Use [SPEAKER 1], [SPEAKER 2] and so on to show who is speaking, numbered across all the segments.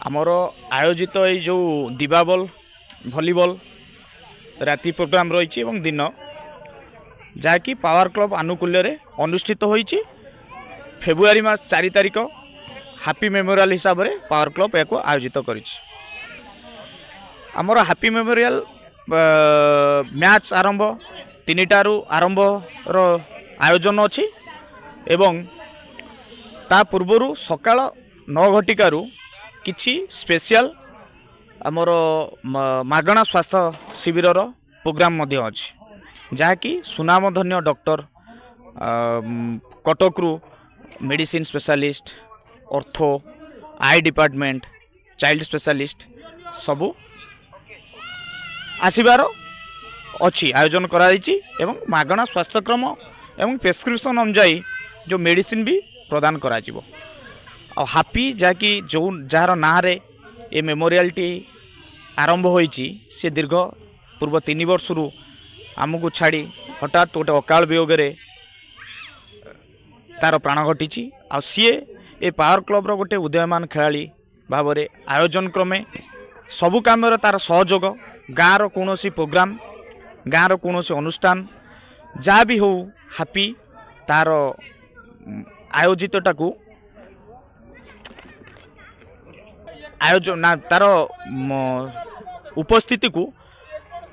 [SPEAKER 1] आमर आयोजित ये जो दिवाबल भलीबल राति प्रोग्राम रही दिन जहाँकि पावर क्लब आनुकूल्य अनुष्ठित होईची फेब्रुआरी मास 4 तारिख हैप्पी मेमोरियल हिसाब से पावर क्लब या आयोजित करमर हैप्पी मेमोरियल मैच आरंभ 3टारू आरंभ आयोजन अच्छी एवं ता पूर्वर सकाळ 9 घटिकारु किछि स्पेशल आमर मागणा स्वास्थ्य शिविर प्रोग्राम अच्छी जहाँकि सुनामधन्य डॉक्टर कटकरू मेडिसिन स्पेशलिस्ट ऑर्थो आई डिपार्टमेंट चाइल्ड स्पेशलिस्ट सबू आसबार अच्छी आयोजन कराई एवं मागणा स्वास्थ्यक्रम एवं प्रेस्क्रिप्शन अनुजाई जो मेडिसिन भी प्रदान करा हैप्पी जहाँकि जो जार ना रे ये मेमोरियल टी आरंभ होईची से दीर्घ पूर्व 3 वर्ष आमको छाड़ी हठात गोटे अकाल वियोग तार प्राण घटी आ सीए ए पावर क्लब गोटे उदयमान खेलाड़ी भाव में आयोजन क्रमे सबु काम तार सहयोग गाँव कौन प्रोग्राम गाँव कौन अनुष्ठान जहाँ भी हो हैप्पी तार आयोजितटा आयोजन तार उपस्थिति को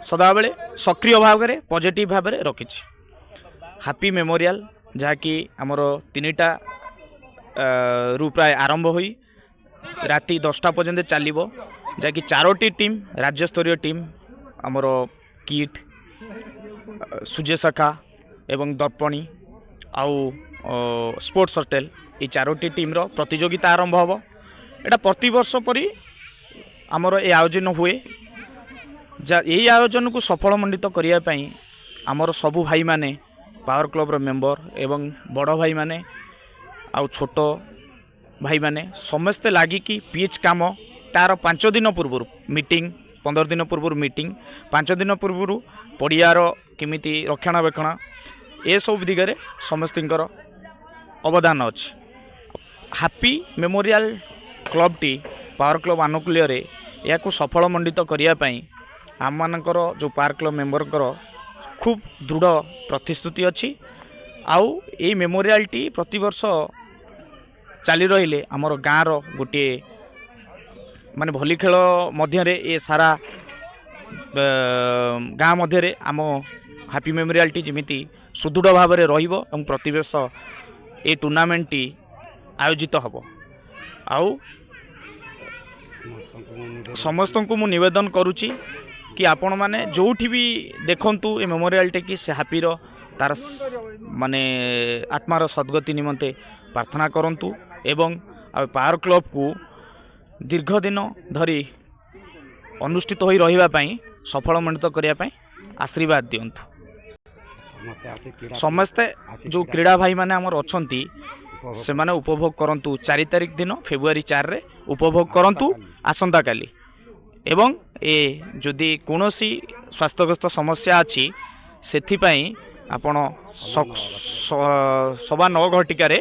[SPEAKER 1] सदाबले सक्रिय भाव में पॉजिटिव भाव में रखी हैप्पी मेमोरियल जहाँकि आमर 3टा रु प्राय आरंभ होई राति 10टा पर्यंत चलो जहाँकि 4टी टीम राज्य स्तरीय टीम आमर किट सूर्यशाखा एवं दर्पणी आउ स्पोर्ट्स होटेल ये 4टी टीम रो प्रतियोगिता आरंभ होबो एटा प्रति वर्ष परी आमर ये आयोजन हुए यही आयोजन को सफलमंडित करने आमर सबू भाई माने पावर क्लब रो मेंबर एवं बड़ भाई माने आउ छोट भाई माने समस्ते लागिकी पिच काम तार 5 दिन पूर्व मीटिंग 15 दिन पूर्व मीटिंग 5 दिन पूर्व पड़ियार केमिति रक्षणाबेक्षण ए सब दिगरे समस्तर अवदान अच्छी happy memorial club T power club आनुकूल्य या सफलमंडित करने आम मानकर जो पावर क्लब मेंबर खूब दृढ़ प्रतिश्रुति अच्छी आउ ये मेमोरियल टी प्रति वर्ष चली रहिले आमर गाँव गोटे माने भली खेल मध्य ये सारा गाँव मध्य आम हैप्पी मेमोरियल टी जमीती सुदृढ़ भाव में रहिबो एवं प्रतिवर्ष ये टूर्नामेंट टी आयोजित हब आउ समस्त को मु निवेदन करुच्ची कि आपण माने जोठी भी देखंतु ए मेमोरियल टे कि से हैप्पीर तार माने आत्मार सद्गति निमंते प्रार्थना करंतु एवं पावर क्लब को दीर्घ दिन धरी अनुष्ठित होई रहिबा पई सफलमंडित करिया पई आशीर्वाद दियंतु समस्ते जो क्रीड़ा भाई माने हमर अछंती से माने उपभोग करंतु 4 तारिख दिन फेब्रुआरी 4 रे उपभोग करंतु आसंता काली एवं ए जदि कोनोसी स्वास्थ्यग्रस्त समस्या अच्छी से आपण सवा 9 घटिकार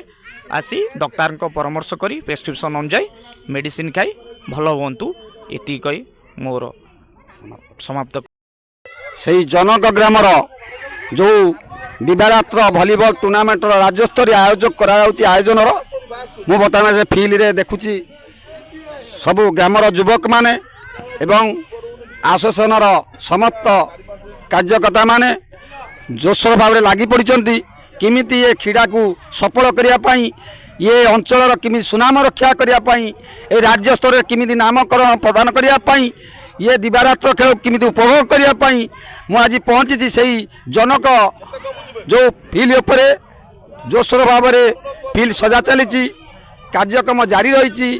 [SPEAKER 1] आसी डॉक्टर को परामर्श करी प्रेस्क्रिप्शन अनुजाई मेडिसिन खाई भल हुंतु एति कही मोर समाप्त
[SPEAKER 2] से जनक ग्रामर जो दिवारात्र भलीबल टूर्नामेंट राज्य स्तरीय आयोजक आयोजन मु बर्तमान से फिल्ड रे देखुची सबु ग्रामर युवक माने एवं आसोसिएशन समस्त कार्यकर्ता माने जोशर भाव में लगी पड़ी किमिति ये क्रीड़ा को सफल करने ये अंचल किमी सुनाम रक्षा करने ये राज्य स्तर किमिति नामकरण प्रदान करने ये दिवारात्र खेल किमिति उपभोग करने मु आज पहुँची से जनक जो फील्ड उपरे जोशर भाव में फील्ड सजा चली कार्यक्रम जारी रही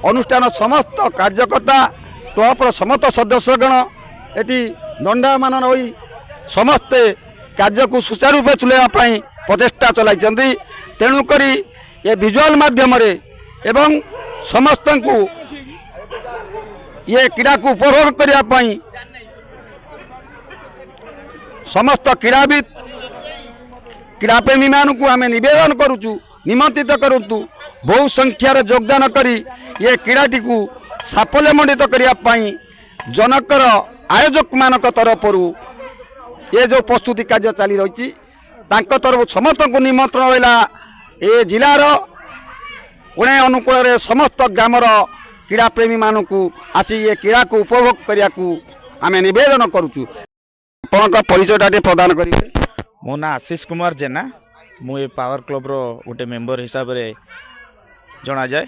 [SPEAKER 2] अनुष्ठान समस्त कार्यकर्ता क्लबर समस्त सदस्यगण ये दंडामान हो समस्ते कार्य को सुचारू रूप चुनाई प्रचेषा चलाई तेणुक ये विजुअल माध्यम एवं समस्त को ये क्रीड़ा को उपभोग करने समस्त क्रीड़ाविद क्रीड़ाप्रेमी मान को आम नवेदन करुचु निमंत्रित करूँ बहु संख्यार योगदान करी ये क्रीड़ाटी को ସାଫଲ୍ୟମଣ୍ଡିତ କରିବା ପାଇଁ ଜନକର ଆୟୋଜକମାନଙ୍କ ତରଫରୁ ଏ ଯେଉଁ ପ୍ରସ୍ତୁତି କାର୍ଯ୍ୟ ଚାଲି ରହିଛି ତାଙ୍କ ତରଫରୁ ସମସ୍ତଙ୍କୁ ନିମନ୍ତ୍ରଣ ରହିଲା ଏ ଜିଲ୍ଲାର କୋଣେ ଅନୁକୂଳରେ ସମସ୍ତ ଗ୍ରାମର କ୍ରୀଡ଼ାପ୍ରେମୀମାନଙ୍କୁ ଆସି ଏ କ୍ରୀଡ଼ାକୁ ଉପଭୋଗ କରିବାକୁ ଆମେ ନିବେଦନ କରୁଛୁ। ଆପଣଙ୍କ ପରିଚୟଟା ଟିକେ ପ୍ରଦାନ କରିବେ।
[SPEAKER 1] ମୋ ନାଁ ଆଶିଷ କୁମାର ଜେନା। ମୁଁ ଏ ପାୱାର କ୍ଲବ୍ର ଗୋଟେ ମେମ୍ବର ହିସାବରେ ଜଣାଯାଏ।